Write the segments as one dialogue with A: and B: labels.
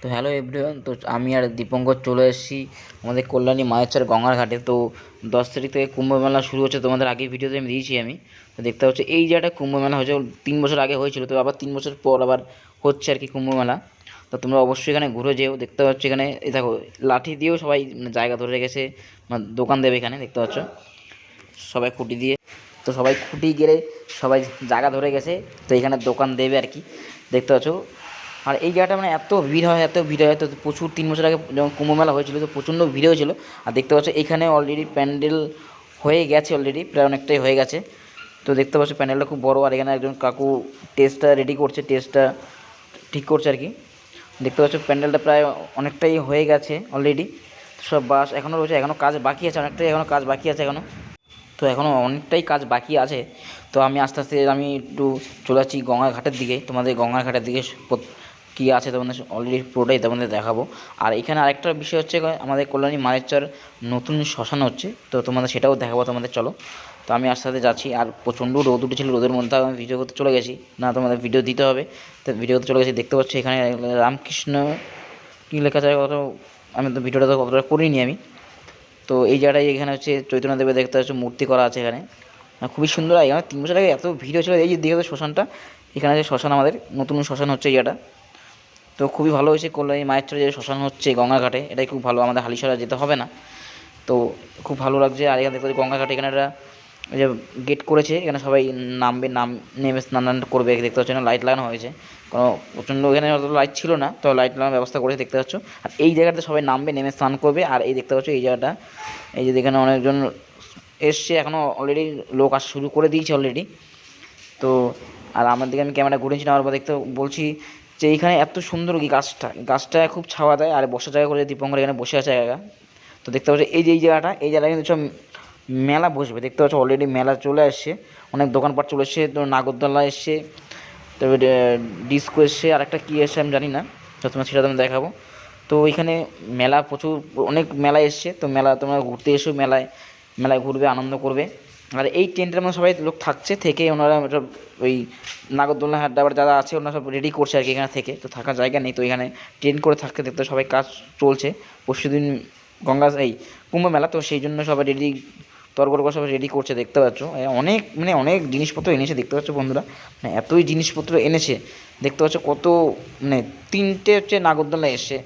A: তো hello everyone, তো আমি আর দীপঙ্কর চলে এসেছি আমাদের কল্যাণী মায়ের গঙ্গার ঘাটে। তো 10 তারিখ থেকে কুম্ভ মেলা শুরু হচ্ছে, তোমাদের আগের ভিডিওতে আমি দিয়েছি। আমি তো দেখতে পাচ্ছি এই জায়গাটা কুম্ভ মেলা হয়েছে 3 বছর আগে হয়েছিল, তো আবার 3 বছর পর আবার হচ্ছে আর কি কুম্ভ মেলা। তো তোমরা অবশ্যই এখানে ঘুরে যেও। দেখতে পাচ্ছ এখানে এই দেখো লাঠি দিয়েও সবাই জায়গা ধরে রেখেছে, দোকান দেবে এখানে। দেখতে পাচ্ছ সবাই খুঁটি দিয়ে, তো সবাই খুঁটি গেড়ে সবাই জায়গা ধরে গেছে, তো এখানে দোকান দেবে আর কি। দেখতে পাচ্ছ আর এই জায়গাটা এত ভিড় হয়, এত ভিড় হয়। তো প্রচুর 3 বছর আগে যখন কুম্ভ মেলা হয়েছিল তো প্রচণ্ড ভিড় হয়েছিল। আর দেখতে পাচ্ছ এখানে অলরেডি প্যান্ডেল হয়ে গেছে, অলরেডি প্রায় অনেকটাই হয়ে গেছে। তো দেখতে পাচ্ছ প্যান্ডেলটা খুব বড়, আর এখানে একজন কাকু টেস্টটা রেডি করছে, টেস্টটা ঠিক করছে আর কি। দেখতে পাচ্ছ প্যান্ডেলটা প্রায় অনেকটাই হয়ে গেছে অলরেডি। সব বাস এখনও রয়েছে, এখনও কাজ বাকি আছে, অনেকটাই এখনও কাজ বাকি আছে এখনও। তো এখনও অনেকটাই কাজ বাকি আছে। তো আমি আস্তে আস্তে আমি একটু চলে যাচ্ছি গঙ্গার ঘাটের দিকে। তোমাদের গঙ্গার ঘাটের দিকে কী আছে তোমাদের অলরেডি পুরোটাই তোমাদের দেখাবো। আর এখানে আরেকটা বিষয় হচ্ছে আমাদের কল্যাণী মায়ের নতুন শ্মশান হচ্ছে, তো তোমাদের সেটাও দেখাবো তোমাদের, চলো। তো আমি আস্তে আস্তে যাচ্ছি, আর প্রচণ্ড রোদ উঠেছিল, রোদের মধ্যে আমি ভিডিও করতে চলে গেছি, না তোমাদের ভিডিও দিতে হবে, তো ভিডিও করতে চলে গেছি। দেখতে পাচ্ছি এখানে রামকৃষ্ণ কী লেখা আছে কত, আমি তো ভিডিওটা তো কতটা করিনি আমি। তো এই জায়গাটায় এখানে হচ্ছে চৈতন্যদেবের দেখতে হচ্ছে মূর্তি করা আছে এখানে, খুবই সুন্দর। এখানে 3 বছর আগে এত ভিড় হয়েছিল, এই যে দীঘাতে শ্মশানটা, এখানে যে শ্মশান আমাদের নতুন শ্মশান হচ্ছে এই জায়গাটা। তো খুবই ভালো হয়েছে কল্যাণী মায়ের যে শ্মশান হচ্ছে গঙ্গা ঘাটে, এটাই খুব ভালো, আমাদের হালিশহর যেতে হবে না। তো খুব ভালো লাগছে। আর এখানে দেখতে গঙ্গা ঘাটে এখানে একটা ওই যে গেট করেছে, এখানে সবাই নামবে, নেমে স্নান করবে। দেখতে পাচ্ছ লাইট লাগানো হয়েছে, কোনো প্রচণ্ড এখানে অত লাইট ছিল না, তো লাইট লাগানোর ব্যবস্থা করেছে দেখতে পাচ্ছ। আর এই জায়গাতে সবাই নামবে, নেমে স্নান করবে। আর এই দেখতে পাচ্ছ এই জায়গাটা, এই যে এখানে অনেকজন এসছে, এখনও অলরেডি লোক আসা শুরু করে দিয়েছে অলরেডি। তো আর আমার দিকে আমি ক্যামেরা ঘুরেছিলাম, আমার দেখতে বলছি যে এইখানে এত সুন্দর কি গাছটা খুব ছাওয়া দেয়, আর বসার জায়গা করে দীপঙ্কর এখানে বসে আছে জায়গা। তো দেখতে পাচ্ছ এই যে এই জায়গাটা, এই জায়গায় কিন্তু সব মেলা বসবে। দেখতে পাচ্ছ অলরেডি মেলা চলে আসছে, অনেক দোকানপাট চলে এসছে। তো নাগরদোলা এসছে, তারপরে ডিস্কো এসছে, আর একটা কী এসছে আমি জানি না, তো তোমার সেটা তুমি দেখাবো। তো ওইখানে মেলা প্রচুর, অনেক মেলা এসছে। তো মেলা তোমরা ঘুরতে এসো, মেলায় মেলায় ঘুরবে, আনন্দ করবে। আর এই টেন্টের মধ্যে সবাই লোক থাকছে, থেকে ওনারা সব ওই নাগরদোলনা হাড্ডাবার যারা আছে ওনারা সব রেডি করছে আর কি এখানে থেকে। তো থাকার জায়গা নেই, তো এখানে টেন্ট করে থাকতে দেখতে সবাই কাজ চলছে। পরশুদিন গঙ্গা এই কুম্ভ মেলা, তো সেই জন্য সবাই রেডি, তরবর করে সবাই রেডি করছে। দেখতে পাচ্ছ অনেক অনেক জিনিসপত্র এনেছে, দেখতে পাচ্ছ বন্ধুরা, এতই জিনিসপত্র এনেছে। দেখতে পাচ্ছ কত 3টে হচ্ছে নাগরদোলনা এসছে,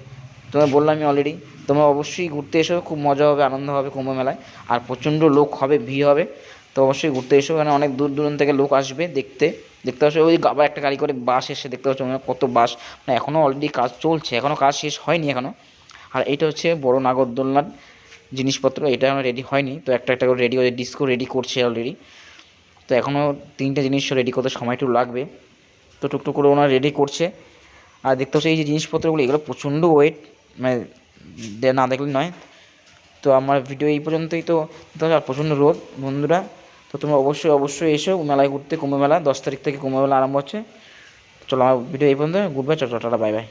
A: তোমায় বললাম আমি অলরেডি। তোমরা অবশ্যই ঘুরতে এসো, খুব মজা হবে, আনন্দ হবে কুম্ভ মেলায়। আর প্রচণ্ড লোক হবে, ভিড় হবে। তো অবশ্যই ঘুরতে এসো, এখানে অনেক দূর দূরান্ত থেকে লোক আসবে দেখতে। দেখতে পাচ্ছ ওই আবার একটা গাড়ি করে বাস এসে, দেখতে পাচ্ছ কত বাস, এখনও অলরেডি কাজ চলছে, এখনও কাজ শেষ হয়নি এখনও। আর এইটা হচ্ছে বড় নাগরদোলনার জিনিসপত্র, এটা এখনো রেডি হয়নি, তো একটা একটা করে রেডি হয়ে ডিস্কো রেডি করছে অলরেডি। তো এখনও 3টে জিনিস রেডি করতে সময় একটু লাগবে, তো টুকটুক করে ওনারা রেডি করছে। আর দেখতে পাচ্ছ এই যে জিনিসপত্রগুলো, এগুলো প্রচণ্ড ওয়েট, মানে না দেখলে নয়। তো আমার ভিডিও এই পর্যন্তই। তো আর প্রচণ্ড রোদ বন্ধুরা, তো তোমরা অবশ্যই অবশ্যই এসো মেলায় ঘুরতে। কুম্ভ মেলা 10 তারিখ থেকে কুম্ভ মেলা আরম্ভ হচ্ছে। চলো আমার ভিডিও এই পর্যন্ত, good bye, tata, bye bye.